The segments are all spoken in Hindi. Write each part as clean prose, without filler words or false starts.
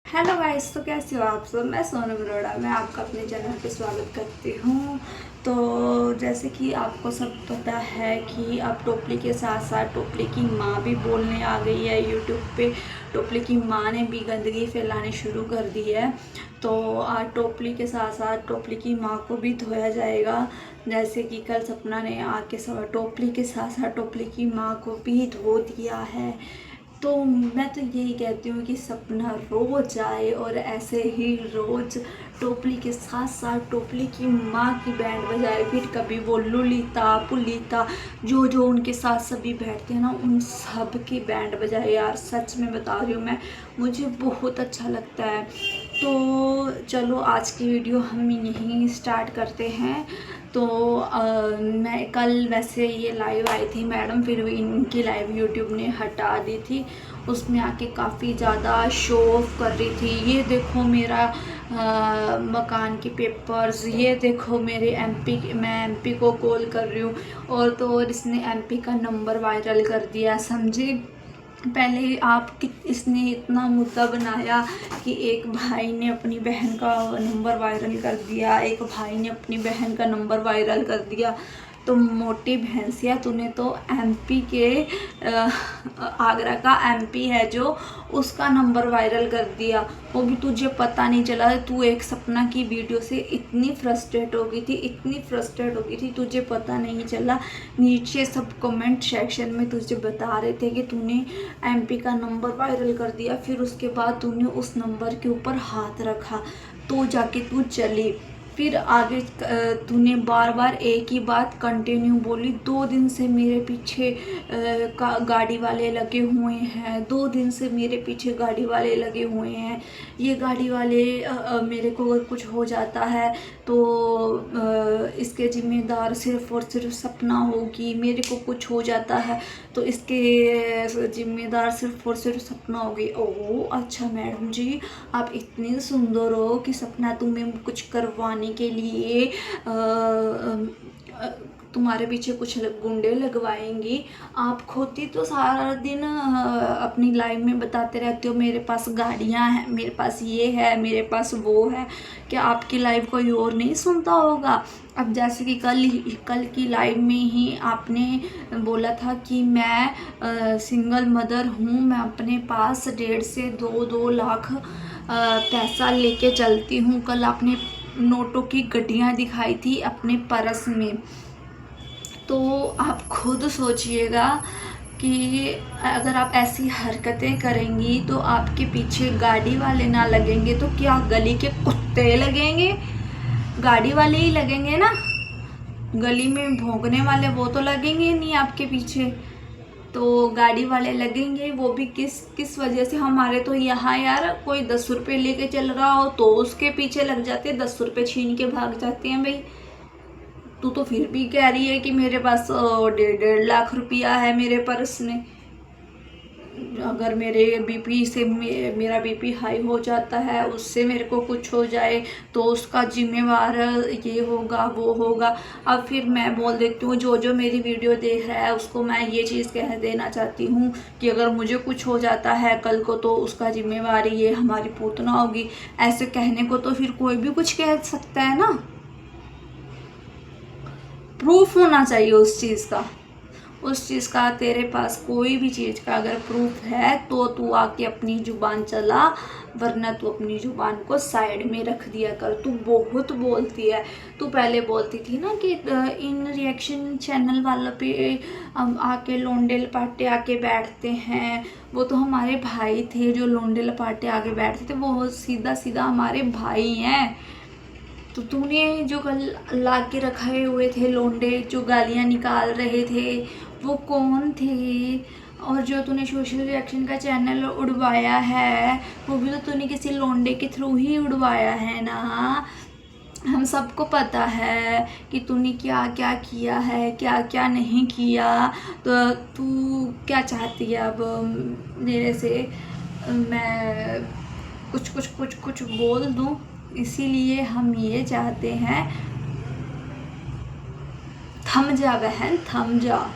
हेलो गाइस, तो कैसे हो आप सब। मैं सोनू बरोड़ा, मैं आपका अपने चैनल पे स्वागत करती हूँ। तो जैसे कि आपको सब पता है कि अब टोपली के साथ साथ टोपली की माँ भी बोलने आ गई है यूट्यूब पे। टोपली की माँ ने भी गंदगी फैलानी शुरू कर दी है। तो आज टोपली के साथ साथ टोपली की माँ को भी धोया जाएगा। जैसे कि कल सपना ने आके टोपली के साथ साथ टोपली की माँ को भी धो दिया है। तो मैं तो यही कहती हूँ कि सपना रोज आए और ऐसे ही रोज टोपली के साथ साथ टोपली की माँ की बैंड बजाए। फिर कभी वो लुलिता पुलिता जो जो उनके साथ सभी बैठते हैं ना, उन सब की बैंड बजाए। यार सच में बता रही हूँ मैं, मुझे बहुत अच्छा लगता है। तो चलो आज की वीडियो हम यहीं स्टार्ट करते हैं। तो मैं कल वैसे ये लाइव आई थी मैडम, फिर इनकी लाइव यूट्यूब ने हटा दी थी। उसमें आके काफ़ी ज़्यादा शो ऑफ कर रही थी। ये देखो मेरा मकान के पेपर्स, ये देखो मेरे एमपी, मैं एमपी को कॉल कर रही हूँ। और तो और इसने एमपी का नंबर वायरल कर दिया, समझे। पहले इसने इतना मुद्दा बनाया कि एक भाई ने अपनी बहन का नंबर वायरल कर दिया, एक भाई ने अपनी बहन का नंबर वायरल कर दिया। तो मोटी भैंसिया, तूने तो एमपी के आगरा का एमपी है जो, उसका नंबर वायरल कर दिया, वो भी तुझे पता नहीं चला। तू एक सपना की वीडियो से इतनी फ्रस्ट्रेट हो गई थी, इतनी फ्रस्ट्रेट हो गई थी, तुझे पता नहीं चला। नीचे सब कमेंट सेक्शन में तुझे बता रहे थे कि तूने एमपी का नंबर वायरल कर दिया, फिर उसके बाद तूने उस नंबर के ऊपर हाथ रखा तो जाके तू चली। फिर आगे तूने बार बार एक ही बात कंटिन्यू बोली। 2 दिन से मेरे पीछे गाड़ी वाले लगे हुए हैं, 2 दिन से मेरे पीछे गाड़ी वाले लगे हुए हैं। ये गाड़ी वाले मेरे को अगर कुछ हो जाता है तो इसके जिम्मेदार सिर्फ और सिर्फ सपना होगी। मेरे को कुछ हो जाता है तो इसके जिम्मेदार सिर्फ और सिर्फ सपना होगी। ओह अच्छा मैडम जी, आप इतनी सुंदर हो कि सपना तुम्हें कुछ करवाने के लिए तुम्हारे पीछे कुछ गुंडे लगवाएंगी। आप खुद ही तो सारा दिन अपनी लाइफ में बताते रहते हो मेरे पास गाड़ियां हैं, मेरे पास ये है, मेरे पास वो है। क्या आपकी लाइफ कोई और नहीं सुनता होगा। अब जैसे कि कल की लाइव में ही आपने बोला था कि मैं सिंगल मदर हूँ, मैं अपने पास 1.5 से 2 लाख पैसा लेके चलती हूँ। कल आपने नोटों की गड्डियाँ दिखाई थी अपने पर्स में। तो आप खुद सोचिएगा कि अगर आप ऐसी हरकतें करेंगी तो आपके पीछे गाड़ी वाले ना लगेंगे तो क्या गली के कुत्ते लगेंगे। गाड़ी वाले ही लगेंगे ना, गली में भौंकने वाले वो तो लगेंगे नहीं आपके पीछे। तो गाड़ी वाले लगेंगे, वो भी किस किस वजह से। हमारे तो यहाँ यार कोई 10 रुपये लेके चल रहा हो तो उसके पीछे लग जाते हैं, 10 रुपये छीन के भाग जाते हैं भाई। तू तो फिर भी कह रही है कि मेरे पास 1.5 लाख है मेरे पर्स में। अगर मेरे बीपी से मेरा बीपी हाई हो जाता है, उससे मेरे को कुछ हो जाए तो उसका जिम्मेवार ये होगा वो होगा। अब फिर मैं बोल देती हूँ, जो जो मेरी वीडियो देख रहा है उसको मैं ये चीज़ कह देना चाहती हूँ कि अगर मुझे कुछ हो जाता है कल को तो उसका जिम्मेवारी ये हमारी पूतना होगी। ऐसे कहने को तो फिर कोई भी कुछ कह सकता है ना, प्रूफ होना चाहिए उस चीज़ का। उस चीज़ का तेरे पास कोई भी चीज़ का अगर प्रूफ है तो तू आके अपनी ज़ुबान चला, वरना तू अपनी ज़ुबान को साइड में रख दिया कर। तू बहुत बोलती है। तू पहले बोलती थी ना कि इन रिएक्शन चैनल वालों पे आके लोंडे लपाटे आके बैठते हैं। वो तो हमारे भाई थे जो लोंडे लपाटे आके बैठते थे, वो सीधा सीधा हमारे भाई हैं। तो तूने जो कल ला के रखे हुए थे लोंडे जो गालियाँ निकाल रहे थे, वो कौन थे। और जो तूने सोशल रिएक्शन का चैनल उड़वाया है वो भी तो तूने किसी लोंडे के थ्रू ही उड़वाया है ना। हम सबको पता है कि तूने क्या क्या किया है, क्या क्या नहीं किया। तो तू क्या चाहती है अब मेरे से। मैं कुछ बोल दूं, इसीलिए हम ये चाहते हैं, थम जा बहन थम जा।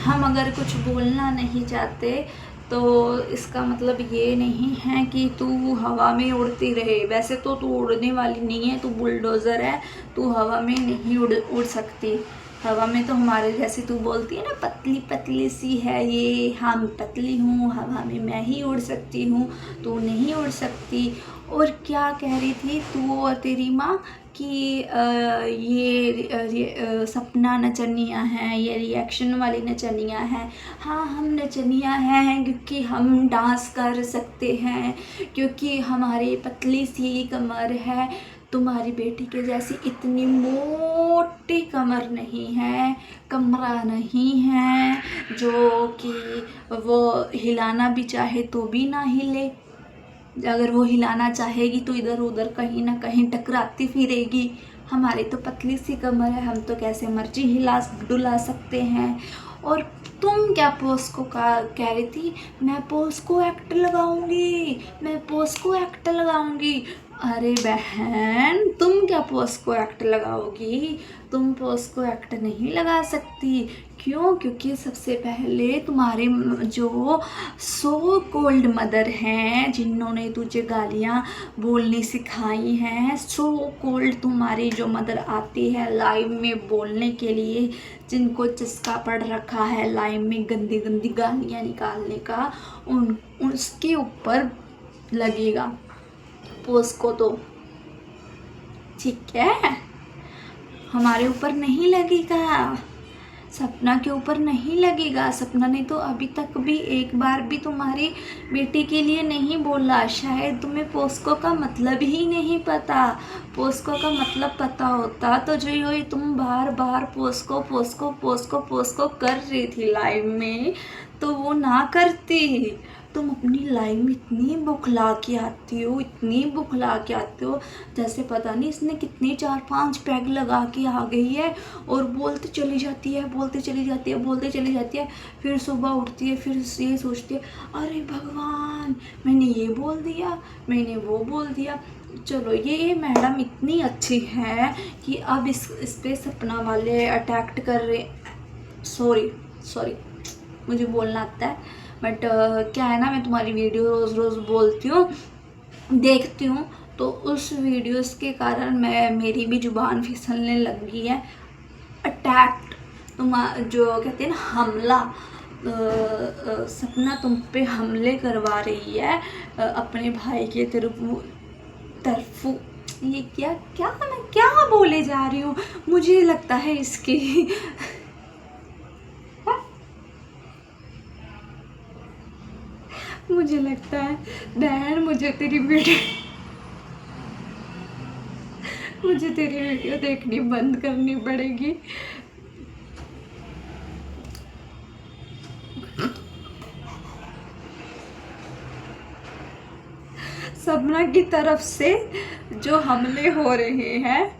हम अगर कुछ बोलना नहीं चाहते तो इसका मतलब ये नहीं है कि तू हवा में उड़ती रहे। वैसे तो तू उड़ने वाली नहीं है, तू बुलडोज़र है, तू हवा में नहीं उड़ सकती। हवा में तो हमारे जैसे तू बोलती है ना, पतली पतली सी है ये, हाँ मैं पतली हूँ, हवा में मैं ही उड़ सकती हूँ, तू नहीं उड़ सकती। और क्या कह रही थी तू और तेरी माँ कि ये सपना नचनिया हैं, ये रिएक्शन वाली नचनिया हैं। हाँ हम नचनिया हैं क्योंकि हम डांस कर सकते हैं, क्योंकि हमारी पतली सी कमर है। तुम्हारी बेटी के जैसी इतनी मोटी कमर नहीं है, कमरा नहीं है जो कि वो हिलाना भी चाहे तो भी ना हिले। अगर वो हिलाना चाहेगी तो इधर उधर कहीं ना कहीं टकराती फिरेगी। हमारी तो पतली सी कमर है, हम तो कैसे मर्जी हिला डुला सकते हैं। और तुम क्या पोस्को का कह रही थी, मैं पोस्को एक्ट लगाऊंगी, मैं पोस्को एक्ट लगाऊंगी। अरे बहन, तुम क्या पोस्को एक्ट लगाओगी? तुम पोस्को एक्ट नहीं लगा सकती। क्यों? क्योंकि सबसे पहले तुम्हारे जो सो कोल्ड मदर हैं, जिन्होंने तुझे गालियाँ बोलनी सिखाई हैं, सो कोल्ड तुम्हारी जो मदर आती है लाइव में बोलने के लिए, जिनको चस्का पड़ रखा है लाइव में गंदी गंदी गालियाँ निकालने का, उसके ऊपर लगेगा पोस्को। तो ठीक है, हमारे ऊपर नहीं लगेगा, सपना के ऊपर नहीं लगेगा। सपना ने तो अभी तक भी एक बार भी तुम्हारी बेटी के लिए नहीं बोला। शायद तुम्हें पोस्को का मतलब ही नहीं पता। पोस्को का मतलब पता होता तो जो ये तुम बार बार पोस्को पोस्को पोस्को पोस्को कर रही थी लाइव में, तो वो ना करती। तुम अपनी लाइफ में इतनी बुखला के आती हो, इतनी बुखला के आते हो, जैसे पता नहीं इसने कितने 4-5 पैग लगा के आ गई है और बोलते चली जाती है, बोलते चली जाती है, बोलते चली जाती है। फिर सुबह उठती है, फिर ये सोचती है, अरे भगवान मैंने ये बोल दिया, मैंने वो बोल दिया। चलो ये मैडम इतनी अच्छी है कि अब इस पे सपना वाले अटैक्ट कर रहे। सॉरी मुझे बोलना आता है, बट क्या है ना, मैं तुम्हारी वीडियो रोज़ रोज़ बोलती हूँ, देखती हूँ, तो उस वीडियोस के कारण मेरी भी जुबान फिसलने लग गई है। अटैक्ट, तुम जो कहते हैं ना हमला, सपना तुम पे हमले करवा रही है अपने भाई के तरफू। ये क्या क्या मैं क्या बोले जा रही हूँ, मुझे लगता है इसकी मुझे लगता है बहन, मुझे तेरी वीडियो देखनी बंद करनी पड़ेगी। सपना की तरफ से जो हमले हो रहे हैं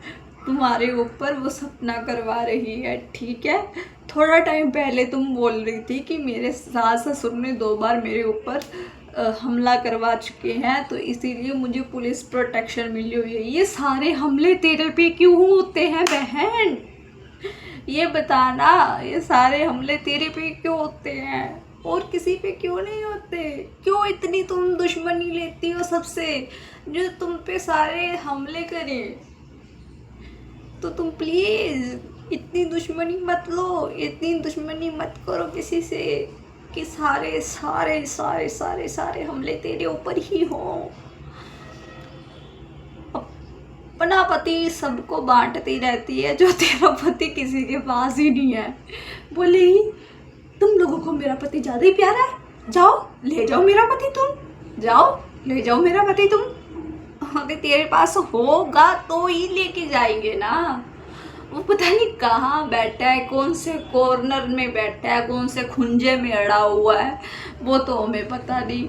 तुम्हारे ऊपर, वो सपना करवा रही है, ठीक है। थोड़ा टाइम पहले तुम बोल रही थी कि मेरे सास ससुर ने 2 बार मेरे ऊपर हमला करवा चुके हैं, तो इसीलिए मुझे पुलिस प्रोटेक्शन मिली हुई है। ये सारे हमले तेरे पे क्यों होते हैं बहन? ये बताना, ये सारे हमले तेरे पे क्यों होते हैं और किसी पे क्यों नहीं होते? क्यों इतनी तुम दुश्मनी लेती हो सबसे, जो तुम पे सारे हमले करें? तो तुम प्लीज़ इतनी दुश्मनी मत लो, इतनी दुश्मनी मत करो किसी से कि सारे सारे सारे सारे सारे हमले तेरे ऊपर ही हों। अपना पति सबको बांटती रहती है, जो तेरा पति किसी के पास ही नहीं है। बोले ही तुम लोगों को मेरा पति ज़्यादा ही प्यारा है, जाओ ले जाओ मेरा पति, तुम जाओ ले जाओ मेरा पति तुम। अगर तेरे पास होगा तो ही लेके जाएंगे ना। वो पता नहीं कहाँ बैठा है, कौन से कॉर्नर में बैठा है, कौन से खुंजे में अड़ा हुआ है, वो तो हमें पता नहीं।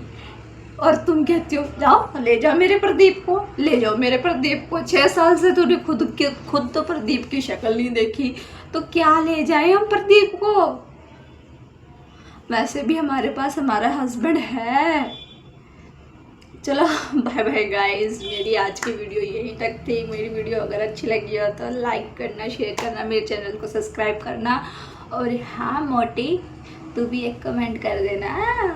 और तुम कहती हो जाओ ले जाओ मेरे प्रदीप को, ले जाओ मेरे प्रदीप को। 6 साल से तूने खुद तो प्रदीप की शक्ल नहीं देखी, तो क्या ले जाए हम प्रदीप को? वैसे भी हमारे पास हमारा हस्बैंड है। चलो बाय बाय गाइस, मेरी आज की वीडियो यहीं तक थी। मेरी वीडियो अगर अच्छी लगी हो तो लाइक करना, शेयर करना, मेरे चैनल को सब्सक्राइब करना और हाँ मोटी, तू भी एक कमेंट कर देना।